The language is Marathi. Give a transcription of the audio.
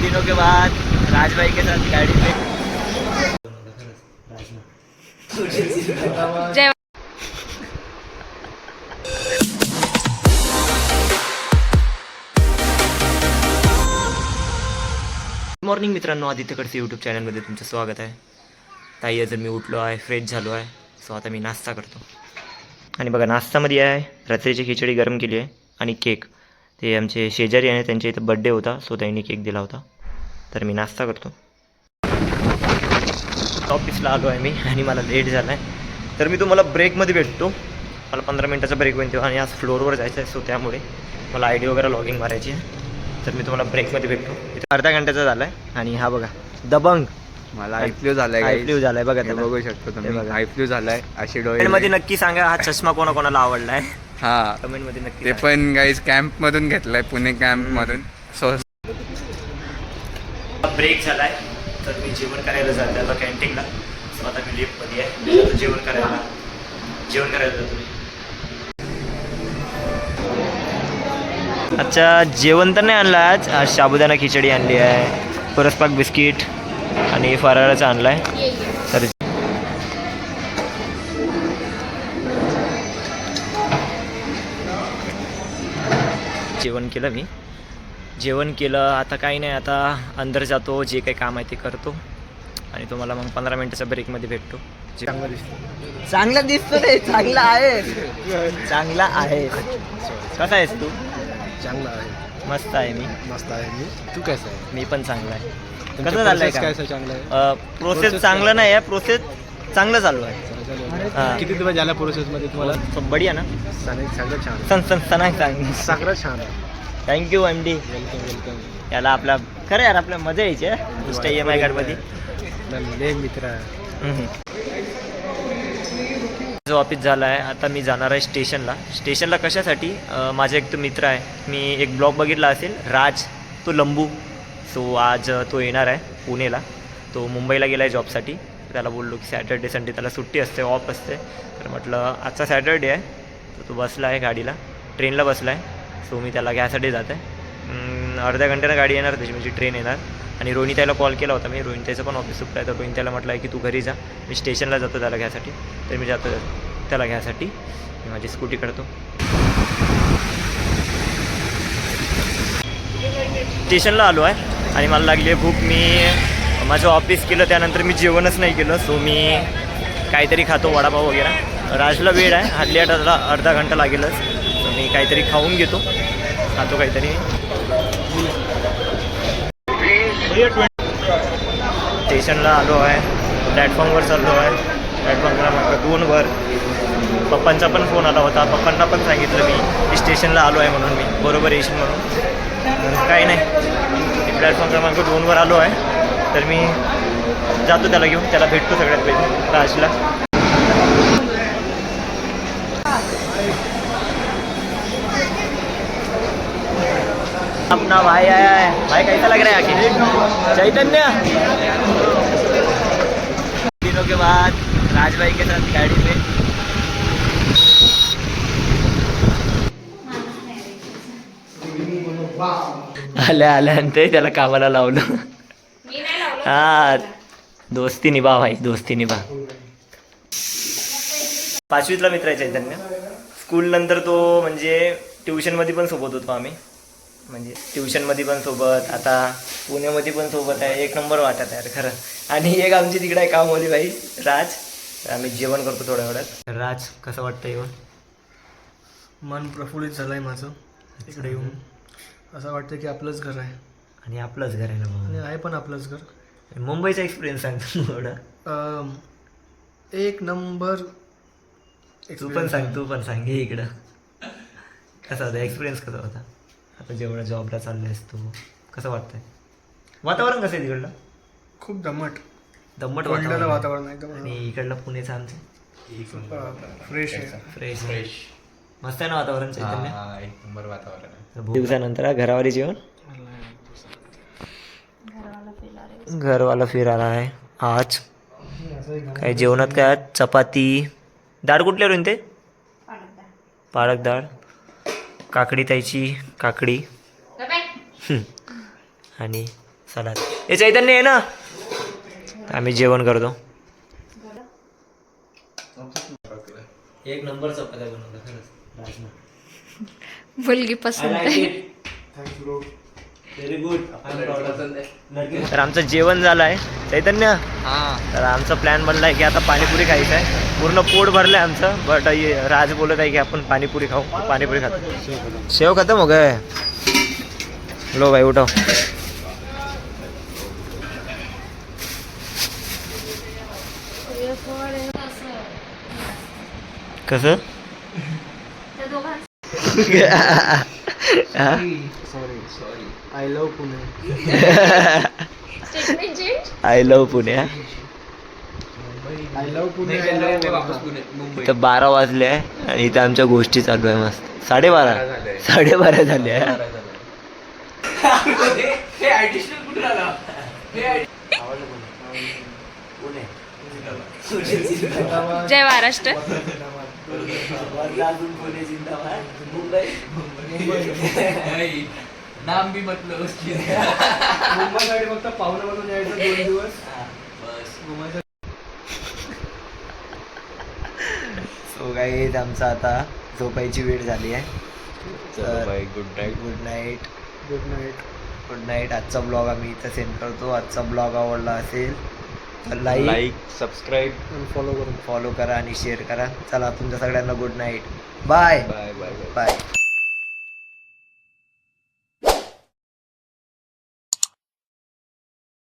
दिनों के बाद राजभाई के साथ गाड़ी पे जय मॉर्निंग मित्रांनो, आदित्यकडचे यूट्यूब चॅनलमध्ये तुमचं स्वागत आहे. ताई जर मी उठलो आहे, फ्रेश झालो आहे, सो आता मी नाश्ता करतो. आणि बघा नाश्त्यामध्ये आहे रात्रीची खिचडी गरम केली आहे आणि केक. ते आमचे शेजारी आहे, त्यांच्या इथं बड्डे होता, सो त्यांनी केक दिला होता. तर मी नाश्ता करतो. ऑफिसला आलो आहे मी आणि मला लेट झाला आहे, तर मी तुम्हाला ब्रेकमध्ये भेटतो. मला 15 मिनटाचा ब्रेक होईल तेव्हा, आणि आज फ्लोअरवर जायचं आहे, सो त्यामुळे मला आय डी वगैरे लॉगिंग मारायची आहे. तर मी तुम्हाला ब्रेकमध्ये भेटतो. अर्धा घंट्याचा झाला आहे. आणि हा बघा दबंग, मला आय फ्ल्यू झालाय. आय फ्ल्यू झालाय बघा, हे बघू शकतो तुम्ही. बघा. आय फ्ल्यू झालाय. अशी डोळे कमेंटमध्ये नक्की सांगा हा चष्मा कोणाकोणाला आवडला आहे. हा कमेंटमध्ये नक्की ते पण गाईज कॅम्प मधून घेतलाय, पुणे कॅम्प मधून. सो ब्रेक झालाय, तर मी जेवण करायला जाते आता कॅन्टीनला. सो आता मी लिफ्टमध्ये आहे, आता जेवण करायला जातो मी. अच्छा, जेवण तर नाही आणलं आज साबुदाणा खिचडी आणली आहे, परसपाक बिस्किट आणि फराळाचं आणलं आहे. तर जेवण केलं आता काही नाही, आता अंदर जातो, जे काही काम आहे ते करतो आणि तुम्हाला मग 15 मिनिटाच्या ब्रेकमध्ये भेटतो. चांगला दिसतो रे, चांगला आहे. कसा आहेस तू? चांगला आहे, मस्त आहे मी. मस्त आहे मी. तू कसं आहे? मी पण चांगला आहे. तुमचं कसं चाललंय process का? कसं चांगलं आहे? प्रोसेस चांगलं नाही आहे, प्रोसेस चांगलं चालू आहे. हां. किती दिवस झाला प्रोसेसमध्ये तुम्हाला? सब बढिया ना. सगळं छान आहे. सांग सगळं छान आहे. Thank you MD. वेलकम. याला आपला खरं यार, आपल्या मजा यायची इंस्टा EMI कार्डमध्ये. लय मित्र आहे. जो ऑफिस झाला आहे, आता मी जाणार आहे स्टेशनला कशासाठी? माझा एक तो मित्र आहे, मी एक ब्लॉग बघितला असेल, राज, तो लंबू. सो आज तो येणार आहे पुणेला. तो मुंबईला गेला आहे जॉबसाठी. त्याला बोललो की सॅटर्डे संडे त्याला सुट्टी असते, ऑफ असते. तर म्हटलं आजचा सॅटर्डे आहे, तर तो बसला आहे गाडीला, ट्रेनला बसला आहे. सो मी त्याला घ्यायसाठी जात आहे. अर्ध्या घंट्यानं गाडी येणार त्याची, म्हणजे ट्रेन येणार. आणि रोहिणीताईला कॉल केला होता मी, रोहिणीताईचं पण ऑफिस सुटलं आहे, तर रोहिणीताईला म्हटलं आहे की तू घरी जा, मी स्टेशनला जातो त्याला घ्यायसाठी. तर मी जातो त्याला घ्यायसाठी, मी माझी स्कूटी काढतो. स्टेशनला आलो आहे आणि मला लागली आहे भूक. मी माझं ऑफिस केलं, त्यानंतर मी जेवणच नाही केलं. सो मी काहीतरी खातो, वडापाव वगैरे. राजला वेळ आहे, हार्डली अर्धा घंटा लागेलच. तर मी काहीतरी खाऊन घेतो, खातो काहीतरी. स्टेशनला आलो आहे, प्लॅटफॉर्मवर चाललो आहे, प्लॅटफॉर्म क्रमांक 2वर. पप्पांचा पण फोन आला होता, पप्पांना पण सांगितलं मी स्टेशनला आलो आहे म्हणून, मी बरोबर येशील म्हणून. काही नाही, मी प्लॅटफॉर्म क्रमांक 2वर आलो आहे. तर मी जातो त्याला घेऊन, त्याला भेटतो सगळ्यात पहिले राजला. अपना भाई आया है. भाई कैसा लग रहा है आके? चैतन्य दिनों के बाद राजभाई के साथ गाड़ी पे. आल्यानंतर त्याला कामाला लावलं. हा, दोस्ती निभा भाई, दोस्ती निभा. 5वीतला मित्र आहे चैतन्य. स्कूल नंतर तो म्हणजे ट्युशनमध्ये पण सोबत होतो आम्ही, म्हणजे ट्युशनमध्ये पण सोबत, आता पुण्यामध्ये पण सोबत आहे. एक नंबर वाटत आहे खरं. आणि एक आमची तिकडे आहे कामवाली बाई, राज. आम्ही जेवण करतो थोड्या वेळात. राज, कसं वाटतं येऊन? मन प्रफुल्लित झालं आहे माझं इकडे येऊन. असं वाटतं की आपलंच घर आहे. आणि आपलंच घर आहे ना मग. आणि आहे पण आपलंच घर. मुंबईचा एक्सपिरियन्स सांगतो थोडं. एक नंबर. तू पण सांग हे इकडं कसा होता एक्सपिरियन्स, कसा होता? आता जेवढा जॉबला चाललेस तू, कसं वाटतंय? वातावरण कसं आहे तिकडलं? खूप दमट वातावरण आहे एकदम. आणि इकडलं पुणेचं आमचं फ्रेश आहे. फ्रेश मस्त आहे ना वातावरण चैतन्य? एक नंबर वातावरण आहे. दिवसानंतर घरावाली जेवण, घरवाला फिरायला आहे आज. काय जेवणात काय? चपाती, डाळ कुठल्या रोईन ते? पालक डाळ, काकडी ताईची काकडी आणि सलाद. हे चैतन्य आहे ना. आम्ही जेवण करतो. एक नंबर चपात्या बनवतात खरंच. मुलगी पसंत आहे. Very good. तर आमचं जेवण झालं आहे चैतन्य. तर आमचा प्लॅन बनलाय की आता पाणीपुरी खायचं आहे. पूर्ण पोट भरलंय आमचं. बट राज बोलत आहे की आपण पाणीपुरी खाऊ. पाणीपुरी खातो. शेव खतम हो गए. लो भाई उठो. कसं I love Pune. I love Pune. I love Pune. इथं 12 वाजले आहे आणि इथं आमच्या गोष्टी चालू आहे मस्त. 12:30 झाले आहे. जय महाराष्ट्र. नाम भी मतलब मुंबईसाठी फक्त पाहुणे म्हणून यायचं 2 दिवस. सो गाईज आमचं आता झोपायची वेळ झाली आहे. तर good night. Good night. Good night. Good night. आजचा ब्लॉग आम्ही इथं सेंड करतो. आजचा ब्लॉग आवडला असेल तर लाईक सबस्क्राईब फॉलो करून फॉलो करा आणि शेअर करा. चला तुमच्या सगळ्यांना good night. Bye bye bye bye.